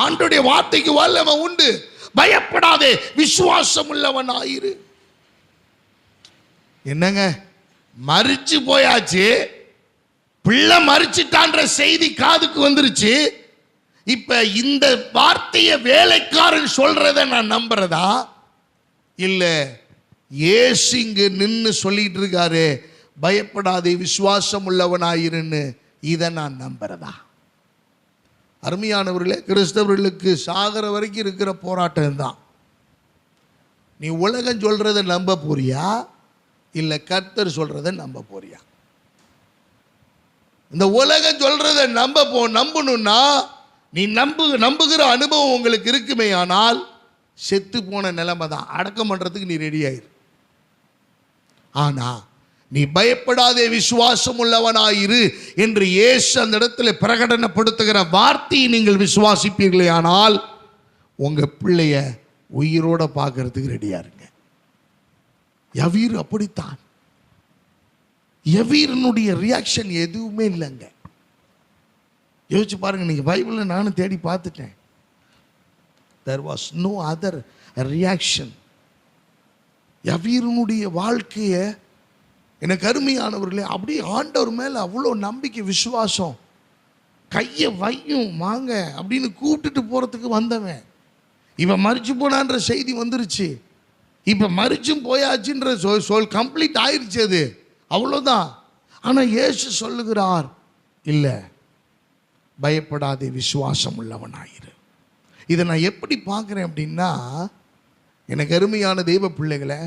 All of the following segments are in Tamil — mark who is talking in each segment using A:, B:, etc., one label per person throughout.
A: ஆண்டவருடைய வார்த்தைக்கு வல்லமை உண்டு. பயப்படாதே, விசுவாசம் உள்ளவன் ஆயிரு. என்னங்க, மரிச்சு போயாச்சு, பிள்ளை மரிச்சிட்டான்ற செய்தி காதுக்கு வந்துருச்சு. இப்ப இந்த வார்த்தையை வேலைக்காரன் சொல்றத நான் நம்புறதா, இல்ல இயேசு இங்கு நின்று சொல்லிட்டு இருக்காரு பயப்படாதே விசுவாசம் உள்ளவனாயிருன்னு, இதை நான் நம்புறதா? அருமையானவர்களே, கிறிஸ்தவர்களுக்கு சாகர வரைக்கும் இருக்கிற போராட்டம் தான். நீ உலகம் சொல்றதை நம்ப போறியா, இல்ல கர்த்தர் சொல்றதை நம்ப போறியா? இந்த உலகம் சொல்றதை நம்பணும்னா நீ நம்புகிற அனுபவம் உங்களுக்கு இருக்குமே, ஆனால் செத்து போன நிலைமை தான். அடக்கம் பண்றதுக்கு நீ ரெடி ஆயிரு. ஆனா நீ பயப்படாதே விசுவாசம் உள்ளவனாயிரு என்று இயேசு அந்த இடத்துல பிரகடனப்படுத்துகிற வார்த்தையை நீங்கள் விசுவாசிப்பீர்களே, ஆனால் உங்க பிள்ளைய உயிரோட பார்க்கறதுக்கு ரெடியா இருங்க. யவீர் அப்படித்தான். யவீரனுடைய ரியாக்ஷன் எதுவுமே இல்லைங்க. யோசிச்சு பாருங்க, நீங்க பைபிள்ல நானும் தேடி பார்த்துட்டேன். there was no other reaction. யவீரனுடைய வாழ்க்கையை எனக்கு அருமையானவர்களே, அப்படியே ஆண்டவர் மேல அவ்வளோ நம்பிக்கை, விசுவாசம். கையை வையும் வாங்க அப்படின்னு கூப்பிட்டுட்டு போறதுக்கு வந்தவன், இவன் மரிச்சு போனான்ற செய்தி வந்துருச்சு. இப்ப மரிச்சும் போயாச்சுன்ற சொல் கம்ப்ளீட் ஆயிடுச்சு, அது அவ்வளோதான். ஆனா இயேசு சொல்லுகிறார், இல்லை பயப்படாதே விசுவாசம் உள்ளவனாயிரு. இதை நான் எப்படி பார்க்குறேன் அப்படின்னா, எனக்கு அருமையான தெய்வ பிள்ளைகளை,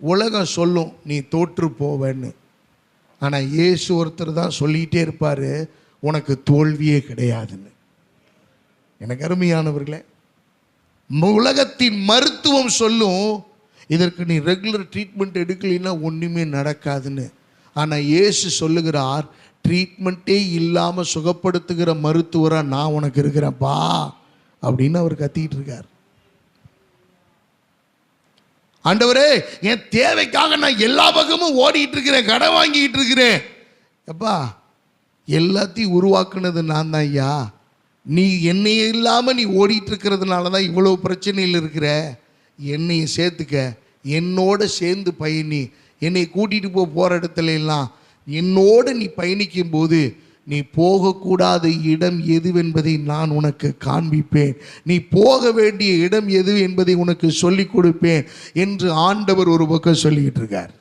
A: உலகம் சொல்லும் நீ தோற்று போவேன்னு, ஆனால் இயேசு ஒருத்தர் தான் சொல்லிகிட்டே இருப்பார் உனக்கு தோல்வியே கிடையாதுன்னு. எனக்கு அருமையானவர்களே, உலகத்தின் மருத்துவம் சொல்லும் இதற்கு நீ ரெகுலர் ட்ரீட்மெண்ட் எடுக்கலைன்னா ஒன்றுமே நடக்காதுன்னு. ஆனால் இயேசு சொல்லுகிறார், ட்ரீட்மெண்ட்டே இல்லாமல் சுகப்படுத்துகிற மருத்துவராக நான் உனக்கு இருக்கிறேன்ப்பா அப்படின்னு அவர் கத்திக்கிட்டு இருக்கார். ஆண்டவரே, என் தேவைக்காக நான் எல்லா பக்கமும் ஓடிட்டு இருக்கிறேன், கடன் வாங்கிட்டு இருக்கிறேன். அப்பா, எல்லாத்தையும் உருவாக்குனது நான் தான் ஐயா. நீ என்னையே இல்லாமல் நீ ஓடிட்டு இருக்கிறதுனால தான் இவ்வளோ பிரச்சனையில் இருக்கிற. என்னையும் சேர்த்துக்க, என்னோட சேர்ந்து பயணி. என்னை கூட்டிகிட்டு போகிற இடத்துல எல்லாம் என்னோடு நீ பயணிக்கும் போது நீ போகக்கூடாத இடம் எதுவென்பதை நான் உனக்கு காண்பிப்பேன், நீ போக வேண்டிய இடம் எது என்பதை உனக்கு சொல்லிக் கொடுப்பேன் என்று ஆண்டவர் ஒரு பக்கம் சொல்லிக்கிட்டு இருக்கார்.